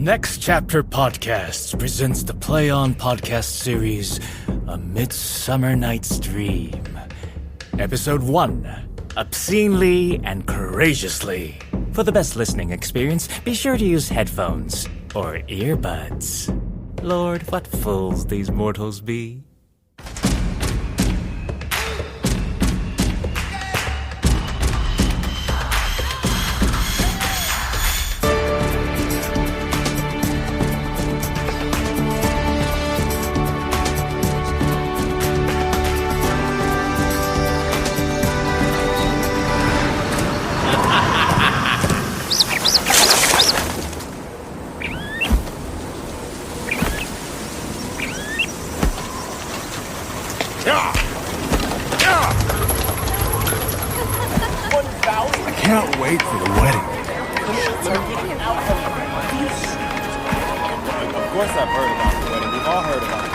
Next Chapter Podcasts presents the Play On podcast series, A Midsummer Night's Dream. Episode 1, Obscenely and Courageously. For the best listening experience, be sure to use headphones or earbuds. Lord, what fools these mortals be. I can't wait for the wedding. Of course I've heard about the wedding. We've all heard about it.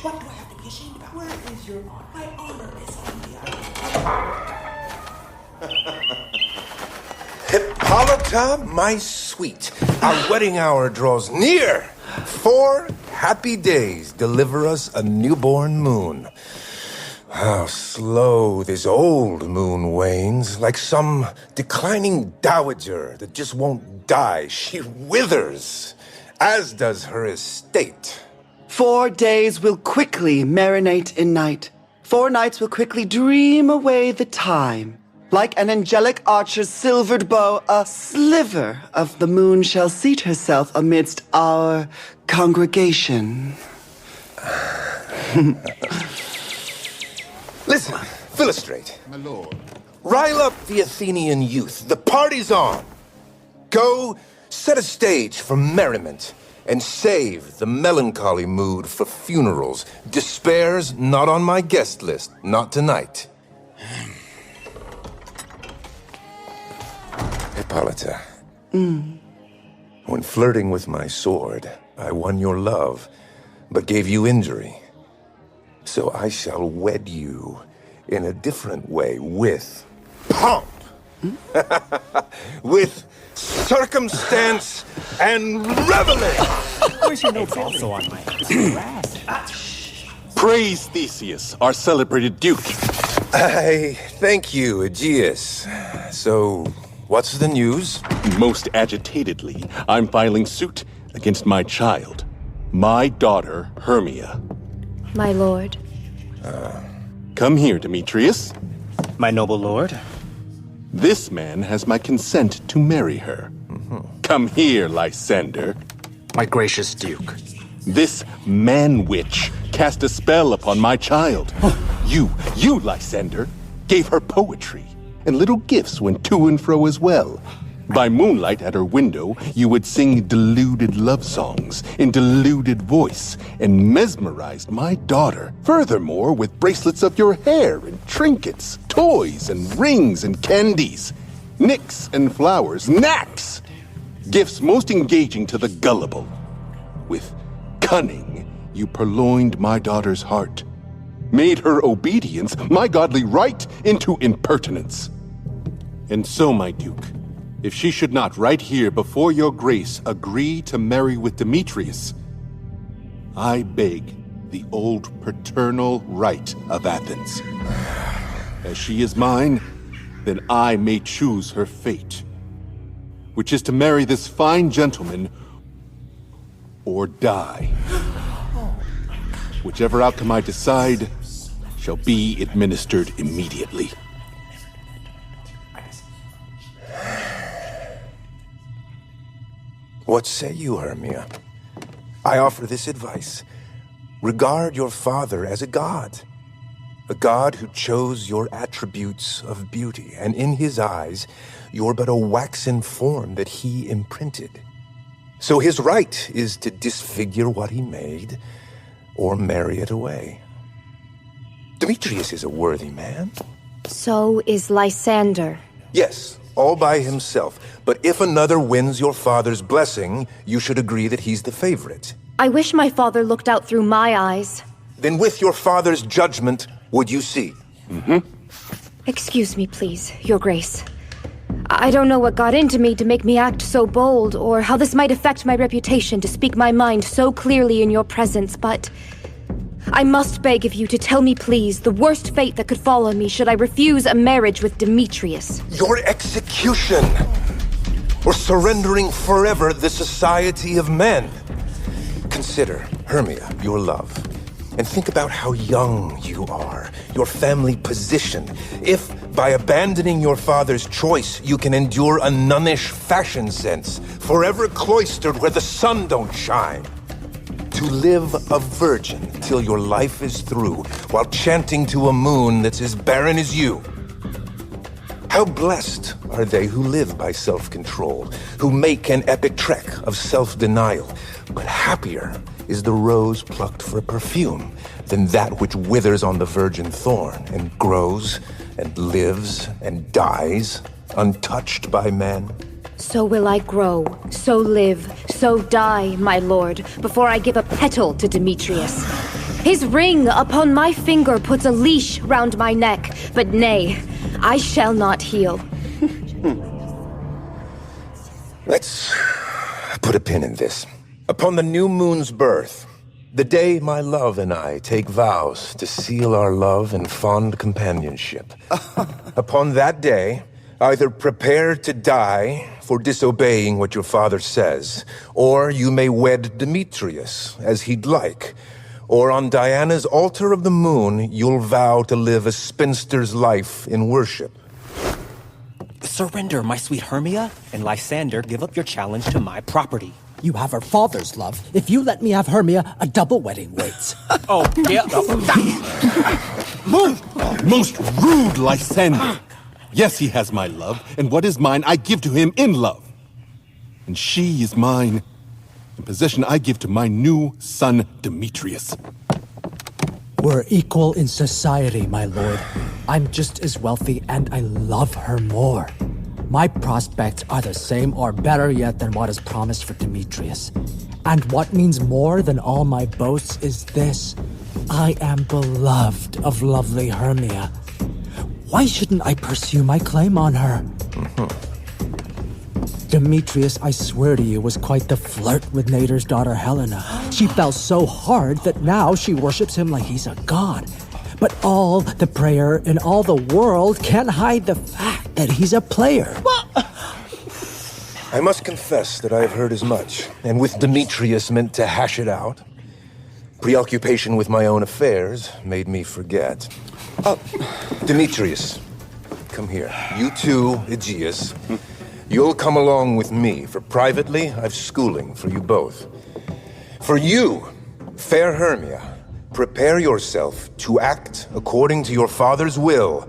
What do I have to be ashamed about? Where is your honor? My honor is on the Hippolyta, my sweet, our wedding hour draws near. 4 happy days deliver us a newborn moon. How slow this old moon wanes, like some declining dowager that just won't die. She withers, as does her estate. 4 days will quickly marinate in night. 4 nights will quickly dream away the time. Like an angelic archer's silvered bow, a sliver of the moon shall seat herself amidst our congregation. Listen, Philostrate. My lord. Rile up the Athenian youth. The party's on. Go set a stage for merriment and save the melancholy mood for funerals. Despair's not on my guest list. Not tonight. Hippolyta. When flirting with my sword, I won your love, but gave you injury. So I shall wed you in a different way, with pomp, with circumstance and reveling. Where's your notes also on my Praise Theseus, our celebrated duke. I thank you, Aegeus. So, what's the news? Most agitatedly, I'm filing suit against my child, my daughter, Hermia. My lord. Come here, Demetrius. My noble lord. This man has my consent to marry her. Come here, Lysander. My gracious duke. This man-witch cast a spell upon my child. You, Lysander, gave her poetry, and little gifts went to and fro as well. By moonlight at her window, you would sing deluded love songs in deluded voice and mesmerized my daughter. Furthermore, with bracelets of your hair and trinkets, toys and rings and candies, nicks and flowers, knacks, gifts most engaging to the gullible. With cunning, you purloined my daughter's heart, made her obedience, my godly right, into impertinence. And so, my duke, if she should not right here before your grace agree to marry with Demetrius, I beg the old paternal right of Athens. As she is mine, then I may choose her fate, which is to marry this fine gentleman or die. Whichever outcome I decide shall be administered immediately. What say you, Hermia? I offer this advice. Regard your father as a god who chose your attributes of beauty, and in his eyes, you're but a waxen form that he imprinted. So his right is to disfigure what he made, or marry it away. Demetrius is a worthy man. So is Lysander. Yes, all by himself. But if another wins your father's blessing, you should agree that he's the favorite. I wish my father looked out through my eyes. Then with your father's judgment, would you see? Excuse me, please, Your Grace. I don't know what got into me to make me act so bold, or how this might affect my reputation to speak my mind so clearly in your presence, but I must beg of you to tell me, please, the worst fate that could fall on me should I refuse a marriage with Demetrius. Your execution! Or surrendering forever the society of men. Consider, Hermia, your love. And think about how young you are, your family position. If, by abandoning your father's choice, you can endure a nunnish fashion sense, forever cloistered where the sun don't shine. To live a virgin till your life is through, while chanting to a moon that's as barren as you. How blessed are they who live by self-control, who make an epic trek of self-denial. But happier is the rose plucked for perfume than that which withers on the virgin thorn and grows and lives and dies untouched by men. So will I grow, so live, so die, my lord, before I give a petal to Demetrius. His ring upon my finger puts a leash round my neck, but nay, I shall not heal. Let's put a pin in this. Upon the new moon's birth, the day my love and I take vows to seal our love in fond companionship. Upon that day, either prepare to die for disobeying what your father says, or you may wed Demetrius as he'd like. Or on Diana's altar of the moon, you'll vow to live a spinster's life in worship. Surrender, my sweet Hermia, and Lysander, give up your challenge to my property. You have her father's love. If you let me have Hermia, a double wedding waits. Oh, yeah. Most rude Lysander! Yes, he has my love, and what is mine I give to him in love. And she is mine, in possession I give to my new son, Demetrius. We're equal in society, my lord. I'm just as wealthy, and I love her more. My prospects are the same or better yet than what is promised for Demetrius. And what means more than all my boasts is this. I am beloved of lovely Hermia. Why shouldn't I pursue my claim on her? Demetrius, I swear to you, was quite the flirt with Nader's daughter Helena. She fell so hard that now she worships him like he's a god. But all the prayer in all the world can't hide the fact that he's a player. I must confess that I have heard as much, and with Demetrius meant to hash it out. Preoccupation with my own affairs made me forget. Demetrius, come here. You too, Aegeus. You'll come along with me, for privately, I've schooling for you both. For you, fair Hermia, prepare yourself to act according to your father's will,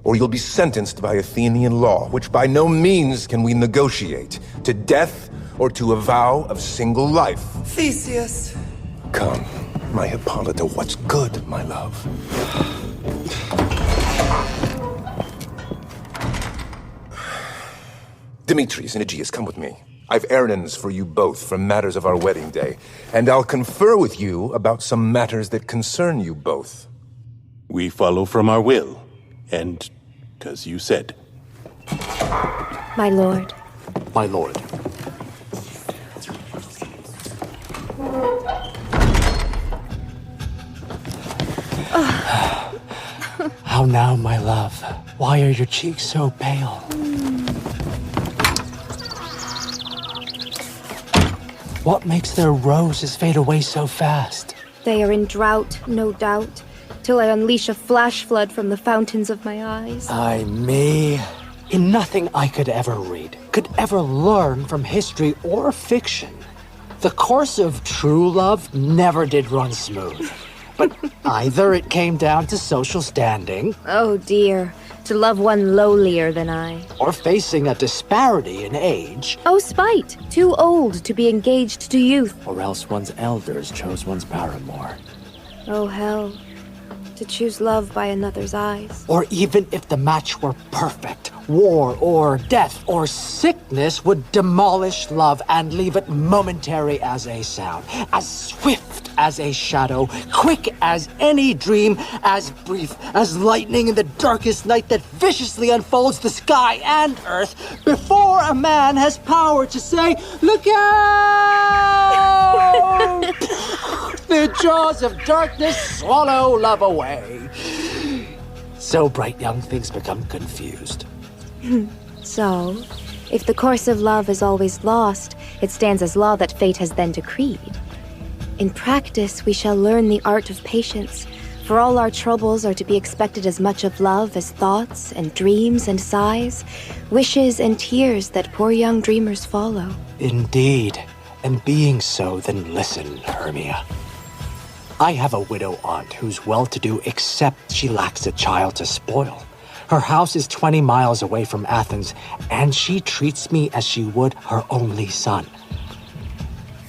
or you'll be sentenced by Athenian law, which by no means can we negotiate, to death or to a vow of single life. Theseus. Come, my Hippolyta, what's good, my love? Demetrius and Aegeus, come with me. I've errands for you both from matters of our wedding day, and I'll confer with you about some matters that concern you both. We follow from our will, and, as you said. My lord. My lord. How now, my love? Why are your cheeks so pale? What makes their roses fade away so fast? They are in drought, no doubt, till I unleash a flash flood from the fountains of my eyes. Ay me. In nothing I could ever read, could ever learn from history or fiction, the course of true love never did run smooth. But either it came down to social standing, Oh dear, to love one lowlier than I. or facing a disparity in age, Oh spite, too old to be engaged to youth. or else one's elders chose one's paramour. Oh hell, to choose love by another's eyes. Or even if the match were perfect, war or death or sickness would demolish love and leave it momentary as a sound, as swift as a shadow, quick as any dream, as brief as lightning in the darkest night that viciously unfolds the sky and earth before a man has power to say, "Look out!" The jaws of darkness swallow love away. So bright young things become confused. So, if the course of love is always lost, it stands as law that fate has then decreed. In practice, we shall learn the art of patience, for all our troubles are to be expected as much of love as thoughts and dreams and sighs, wishes and tears that poor young dreamers follow. Indeed. And being so, then listen, Hermia. I have a widow aunt who's well-to-do except she lacks a child to spoil. Her house is 20 miles away from Athens, and she treats me as she would her only son.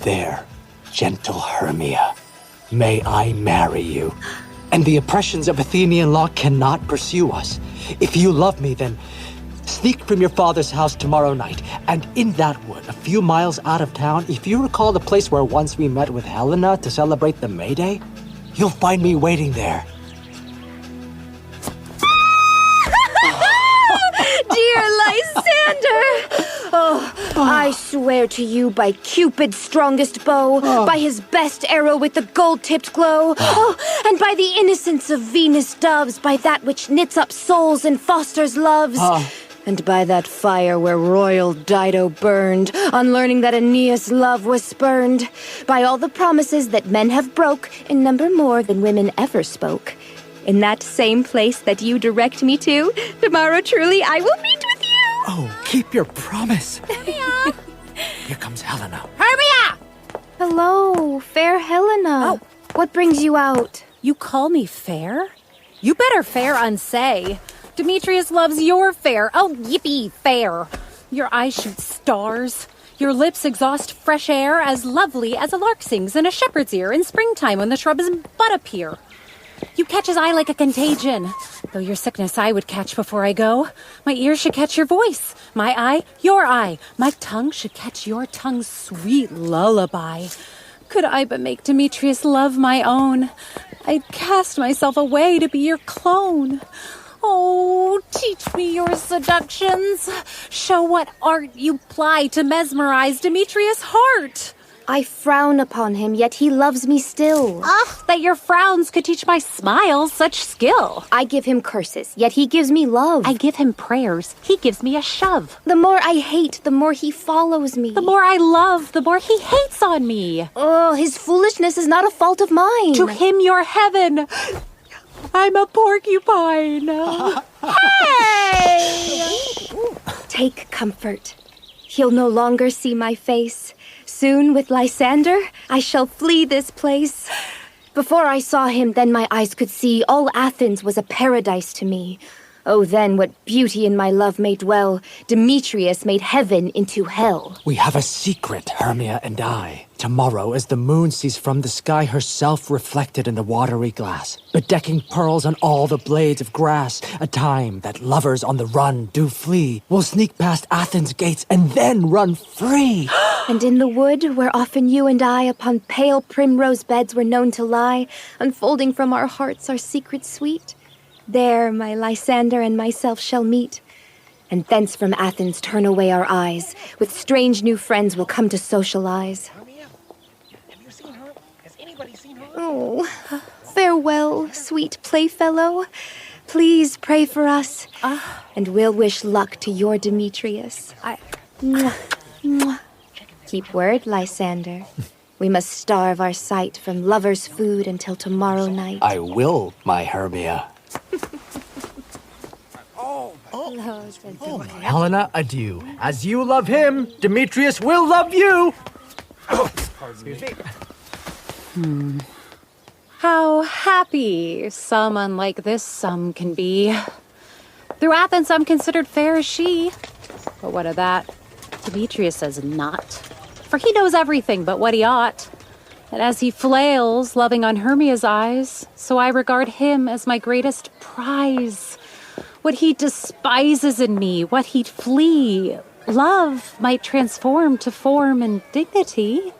There, gentle Hermia, may I marry you. And the oppressions of Athenian law cannot pursue us. If you love me, then sneak from your father's house tomorrow night, and in that wood, a few miles out of town, if you recall the place where once we met with Helena to celebrate the May Day, you'll find me waiting there. Dear Lysander! Oh, I swear to you by Cupid's strongest bow, by his best arrow with the gold-tipped glow, and by the innocence of Venus doves, by that which knits up souls and fosters loves, and by that fire where royal Dido burned, on learning that Aeneas' love was spurned, by all the promises that men have broke, in number more than women ever spoke. In that same place that you direct me to, tomorrow truly I will meet with you! Oh, keep your promise. Hermia! Here comes Helena. Hermia! Hello, fair Helena. Oh. What brings you out? You call me fair? You better fair unsay. Demetrius loves your fair. Oh, yippee, fair. Your eyes shoot stars. Your lips exhaust fresh air as lovely as a lark sings in a shepherd's ear in springtime when the shrubs bud appear. You catch his eye like a contagion. Though your sickness I would catch before I go. My ears should catch your voice. My eye, your eye. My tongue should catch your tongue's sweet lullaby. Could I but make Demetrius love my own, I'd cast myself away to be your clone. Oh, teach me your seductions. Show what art you ply to mesmerize Demetrius' heart. I frown upon him, yet he loves me still. That your frowns could teach my smiles such skill. I give him curses, yet he gives me love. I give him prayers, he gives me a shove. The more I hate, the more he follows me. The more I love, the more he hates on me. Oh, his foolishness is not a fault of mine. To him you're heaven. I'm a porcupine. Hey! Take comfort. He'll no longer see my face. Soon, with Lysander, I shall flee this place. Before I saw him, then my eyes could see all Athens was a paradise to me. Oh, then what beauty in my love may dwell. Demetrius made heaven into hell. We have a secret, Hermia and I. Tomorrow, as the moon sees from the sky herself reflected in the watery glass, bedecking pearls on all the blades of grass, a time that lovers on the run do flee, will sneak past Athens' gates and then run free. And in the wood, where often you and I upon pale primrose beds were known to lie, unfolding from our hearts our secret sweet, there my Lysander and myself shall meet. And thence from Athens turn away our eyes. With strange new friends we'll come to socialize. Hermia, have you seen her? Has anybody seen her? Oh, farewell, sweet playfellow. Please pray for us, and we'll wish luck to your Demetrius. Mwah, mwah. Keep word, Lysander. We must starve our sight from lover's food until tomorrow night. I will, my Hermia. Helena, adieu. As you love him, Demetrius will love you. Excuse me. How happy some unlike this some can be. Through Athens I'm considered fair as she. But what of that? Demetrius says not. For he knows everything but what he ought. And as he flails, loving on Hermia's eyes, so I regard him as my greatest prize. What he despises in me, what he'd flee, love might transform to form and dignity.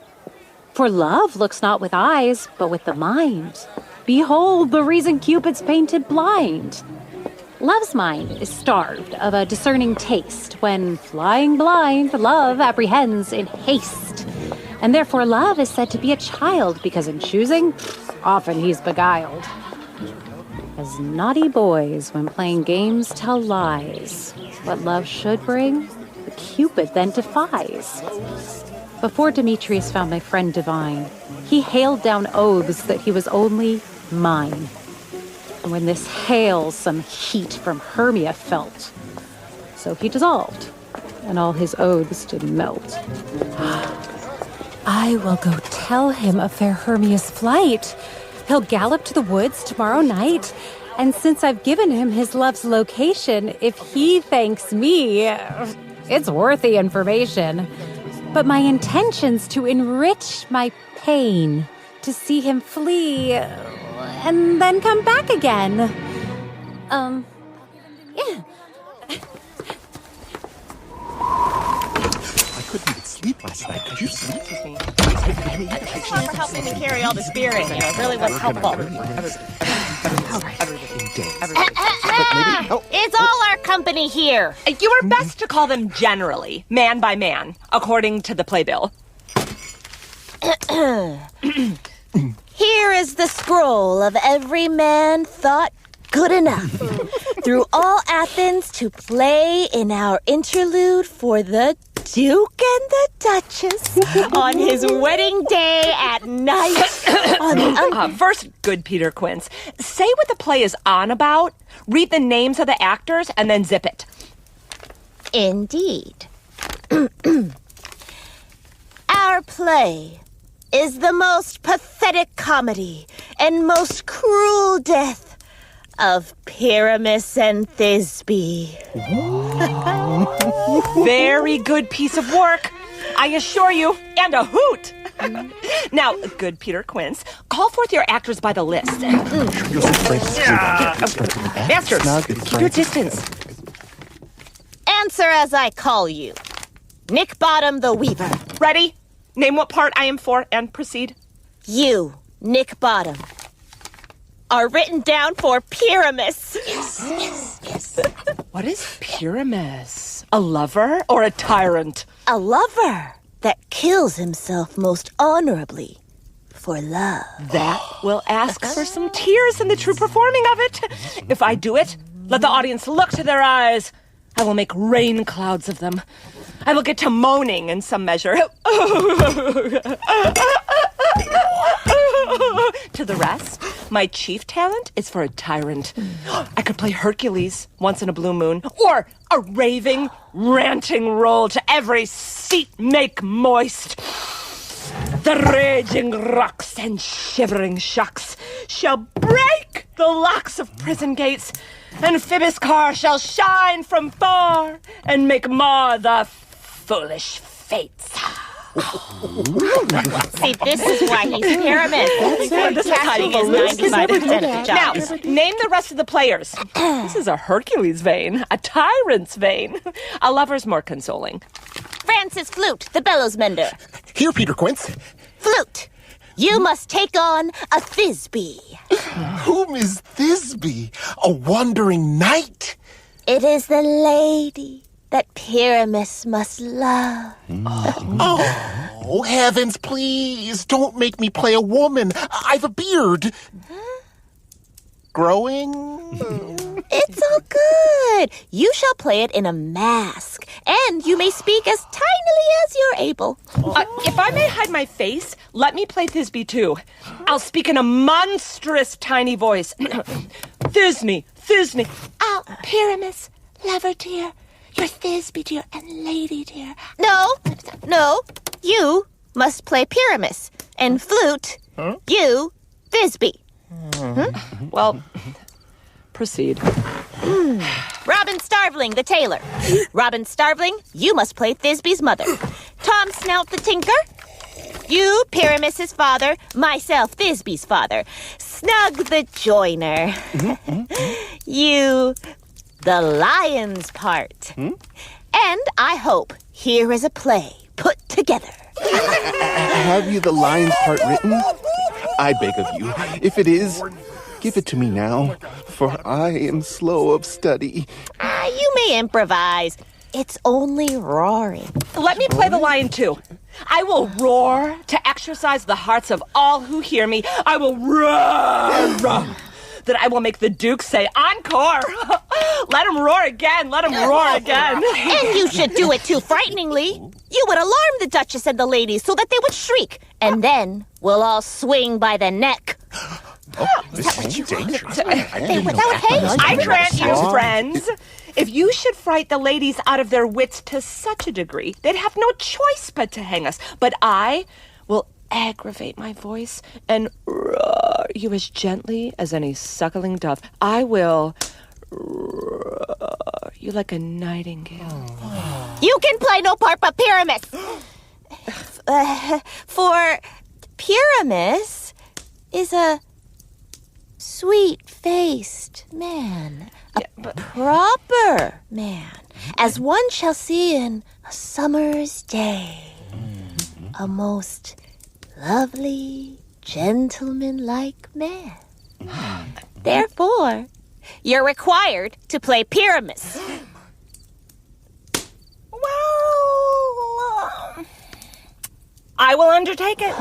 For love looks not with eyes, but with the mind. Behold the reason Cupid's painted blind. Love's mind is starved of a discerning taste. When flying blind, love apprehends in haste. And therefore love is said to be a child, because in choosing, often he's beguiled. As naughty boys, when playing games, tell lies. What love should bring, the Cupid then defies. Before Demetrius found my friend divine, he hailed down oaths that he was only mine. And when this hail some heat from Hermia felt, so he dissolved, and all his oaths did melt. I will go tell him of fair Hermia's flight. He'll gallop to the woods tomorrow night, and since I've given him his love's location, if he thanks me, it's worthy information. But my intention's to enrich my pain, to see him flee, and then come back again. Yeah. I couldn't even sleep last night. Could you sleep? Thanks a lot for helping me carry all the spirit. You know, it really was helpful. It's all our company here. You are best to call them generally, man by man, according to the playbill. Here is the scroll of every man thought good enough. Through all Athens to play in our interlude for the Duke and the Duchess on his wedding day at night. First, good Peter Quince, say what the play is on about, read the names of the actors, and then zip it. Indeed. Our play is the most pathetic comedy and most cruel death of Pyramus and Thisbe. Very good piece of work, I assure you, and a hoot. Now, good Peter Quince, call forth your actors by the list. Masters, keep your distance. Answer as I call you. Nick Bottom the Weaver. Ready? Name what part I am for and proceed. You, Nick Bottom, are written down for Pyramus. Yes. What is Pyramus? A lover or a tyrant? A lover that kills himself most honorably for love. That will ask for some tears in the true performing of it. If I do it, let the audience look to their eyes. I will make rain clouds of them. I will get to moaning in some measure. To the rest, my chief talent is for a tyrant. I could play Hercules once in a blue moon, or a raving, ranting role to every seat make moist. The raging rocks and shivering shocks shall break the locks of prison gates, and Phoebus' car shall shine from far and make mar the foolish fates. See, this is why he's Pyramus. Casting is 95% of the job. Now, name the rest of the players. This is a Hercules vein, a tyrant's vein. A lover's more consoling. Francis Flute, the bellows mender. Here, Peter Quince. Flute, you must take on a Thisbe. Whom is Thisbe? A wandering knight? It is the lady that Pyramus must love. Oh, heavens, please, don't make me play a woman. I've a beard. Growing? It's all good. You shall play it in a mask, and you may speak as tinily as you're able. If I may hide my face, let me play Thisbe too. I'll speak in a monstrous tiny voice. Thisbe. Oh, Pyramus, lover dear, you're Thisbe dear and lady dear. No, you must play Pyramus, and Flute, you, Thisbe. Well, proceed. Robin Starveling, the tailor. Robin Starveling, you must play Thisbe's mother. Tom Snout, the tinker. You, Pyramus's father. Myself, Thisbe's father. Snug, the joiner. You, the lion's part. And I hope here is a play put together Have you the lines part written? I beg of you, if it is, give it to me now, for I am slow of study. You may improvise. It's only roaring. Let me play the lion too. I will roar to exercise the hearts of all who hear me. I will roar that I will make the Duke say, encore! Let him roar again, let him roar again. And you should do it too frighteningly. You would alarm the Duchess and the ladies so that they would shriek, and then we'll all swing by the neck. This is dangerous. I grant you, friends. If you should fright the ladies out of their wits to such a degree, they'd have no choice but to hang us. But I will aggravate my voice and roar you as gently as any suckling dove. I will roar you like a nightingale. You can play no part but Pyramus. For Pyramus is a sweet-faced man. A proper man, as one shall see in a summer's day. A most lovely, gentleman-like man. Therefore, you're required to play Pyramus. Well, I will undertake it.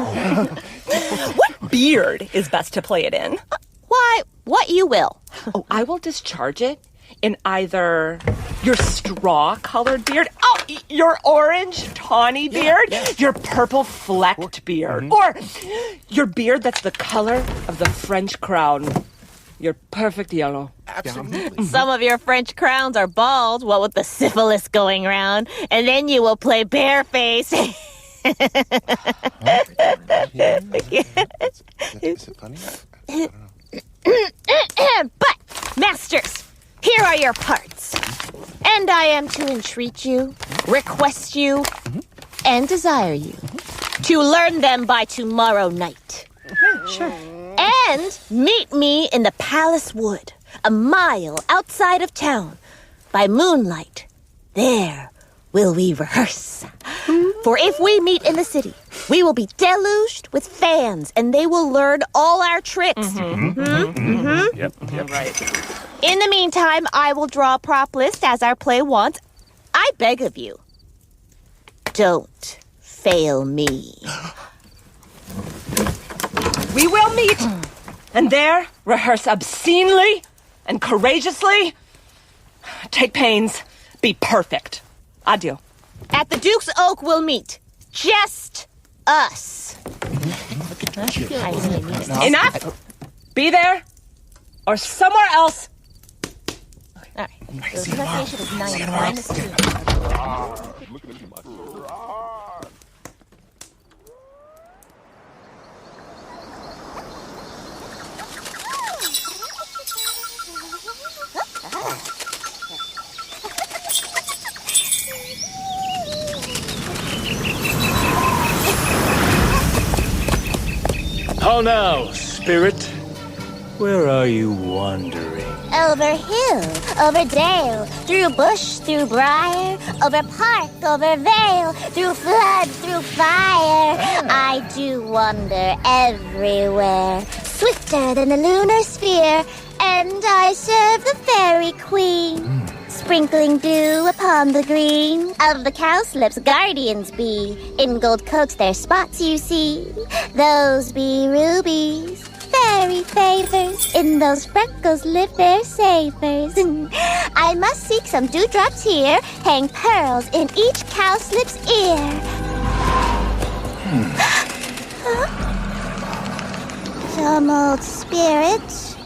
What beard is best to play it in? Why, what you will. Oh, I will discharge it in either your straw-colored beard, your orange tawny beard, your purple flecked beard, or your beard that's the color of the French crown, your perfect yellow. Absolutely. Some of your French crowns are bald, what with the syphilis going round, and then you will play bareface. Is it funny? I don't know. But, masters, here are your parts. And I am to entreat you, request you, and desire you to learn them by tomorrow night. Sure. And meet me in the Palace Wood, a mile outside of town. By moonlight, there will we rehearse. For if we meet in the city, we will be deluged with fans, and they will learn all our tricks. Yep. Right. In the meantime, I will draw a prop list as our play wants. I beg of you, don't fail me. We will meet, and there rehearse obscenely and courageously. Take pains. Be perfect. Adieu. At the Duke's Oak we'll meet. Just us. Enough! Be there or somewhere else. All right. So the pronunciation is 9 minus 2. How now, spirit? Where are you wandering? Over hill, over dale, through bush, through briar, over park, over vale, through flood, through fire. I do wander everywhere, swifter than the lunar sphere, and I serve the fairy queen. Sprinkling dew upon the green of the cowslips guardians be. In gold coats their spots you see, those be rubies. Fairy favors, in those freckles live their savors. I must seek some dewdrops here, hang pearls in each cowslip's ear. Some old spirit,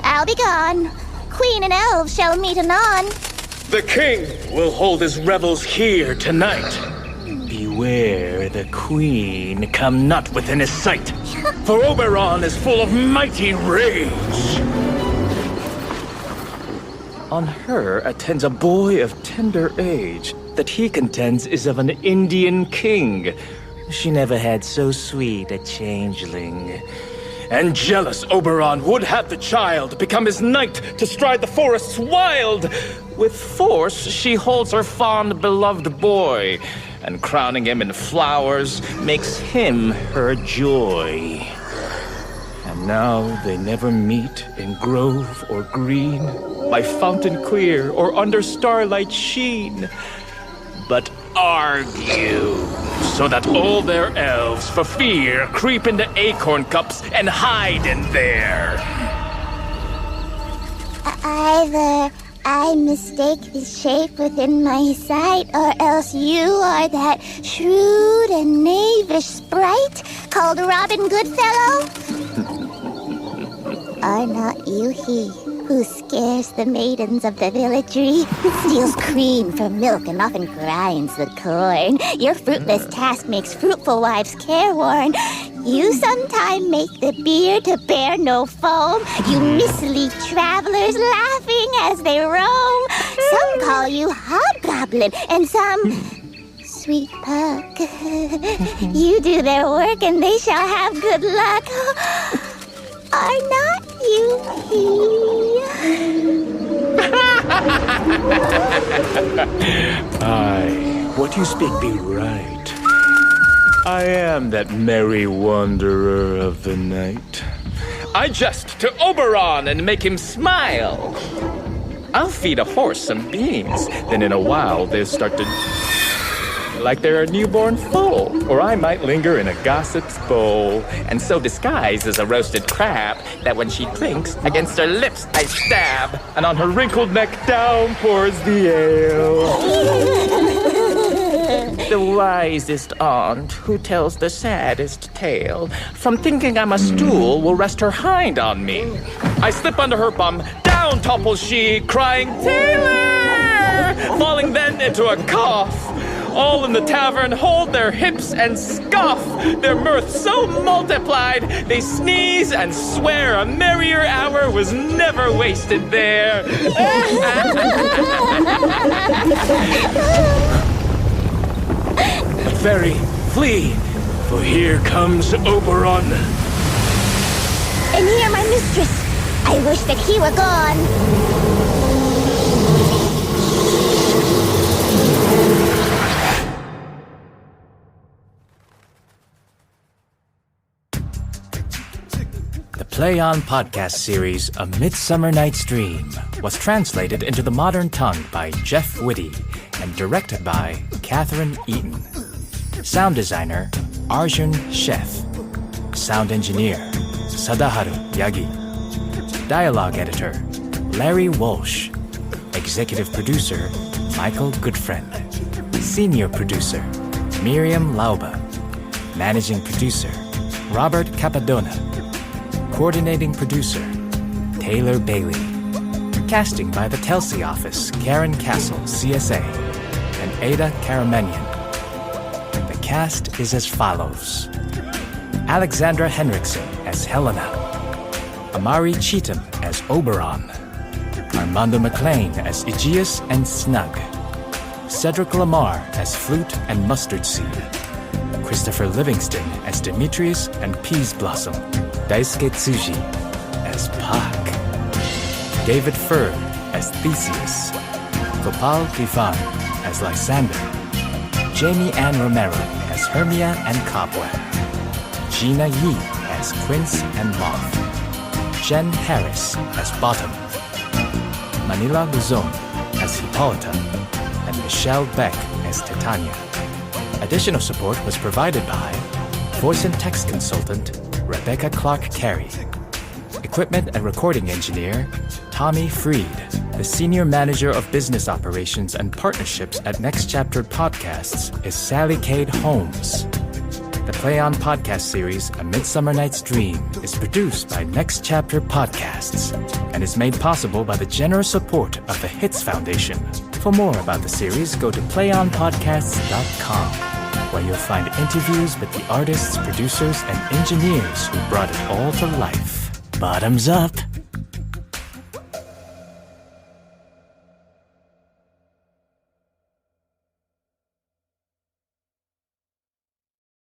I'll be gone. Queen and elves shall meet anon. The king will hold his revels here tonight. Beware the queen come not within his sight, for Oberon is full of mighty rage. On her attends a boy of tender age that he contends is of an Indian king. She never had so sweet a changeling. and jealous Oberon would have the child become his knight to stride the forests wild. With force, she holds her fond, beloved boy, and crowning him in flowers makes him her joy. And now they never meet in grove or green, by fountain clear or under starlight sheen, but argue, so that all their elves for fear creep into acorn cups and hide in there. Either I mistake the shape within my sight, or else you are that shrewd and knavish sprite called Robin Goodfellow. Are not you he who scares the maidens of the villagery, steals cream for milk and often grinds the corn? Your fruitless task makes fruitful wives careworn. You sometime make the beer to bear no foam. You mislead travelers laughing as they roam. Some call you hobgoblin and some sweet puck. You do their work and they shall have good luck. Are not you he? Aye, what you speak be right. I am that merry wanderer of the night. I jest to Oberon and make him smile. I'll feed a horse some beans, then in a while they'll start to like they're a newborn foal. Or I might linger in a gossip's bowl, and so disguised as a roasted crab, that when she drinks, against her lips I stab, and on her wrinkled neck down pours the ale. The wisest aunt, who tells the saddest tale, from thinking I'm a stool, will rest her hind on me. I slip under her bum, down topples she, crying, "Tailor!" falling then into a cough. All in the tavern hold their hips and scoff, their mirth so multiplied, they sneeze and swear a merrier hour was never wasted there. Fairy, flee, for here comes Oberon. And here my mistress. I wish that he were gone. The Play On podcast series, A Midsummer Night's Dream, was translated into the modern tongue by Jeff Whitty and directed by Catherine Eaton. Sound designer, Arjun Sheth. Sound engineer, Sadaharu Yagi. Dialogue editor, Larry Walsh. Executive producer, Michael Goodfriend. Senior producer, Miriam Lauba. Managing producer, Robert Capadona. Coordinating producer, Taylor Bailey. Casting by the Telsey office, Karen Castle, CSA, and Ada Karamanian. The cast is as follows: Alexandra Henriksen as Helena, Amari Cheatham as Oberon, Armando McLean as Aegeus and Snug, Cedric Lamar as Flute and Mustard Seed, Christopher Livingston as Demetrius and Peas Blossom, Daisuke Tsuji as Pak, David Ferd as Theseus, Gopal Kifan as Lysander, Jamie Ann Romero as Hermia and Cobweb, Gina Yi as Quince and Moth, Jen Harris as Bottom, Manila Luzon as Hippolyta, and Michelle Beck as Titania. Additional support was provided by voice and text consultant Rebecca Clark-Carey, equipment and recording engineer Tommy Freed, the senior manager of business operations and partnerships at Next Chapter Podcasts is Sally Cade Holmes. The Play On podcast series, A Midsummer Night's Dream, is produced by Next Chapter Podcasts and is made possible by the generous support of the Hits Foundation. For more about the series, go to playonpodcasts.com, where you'll find interviews with the artists, producers, and engineers who brought it all to life. Bottoms up.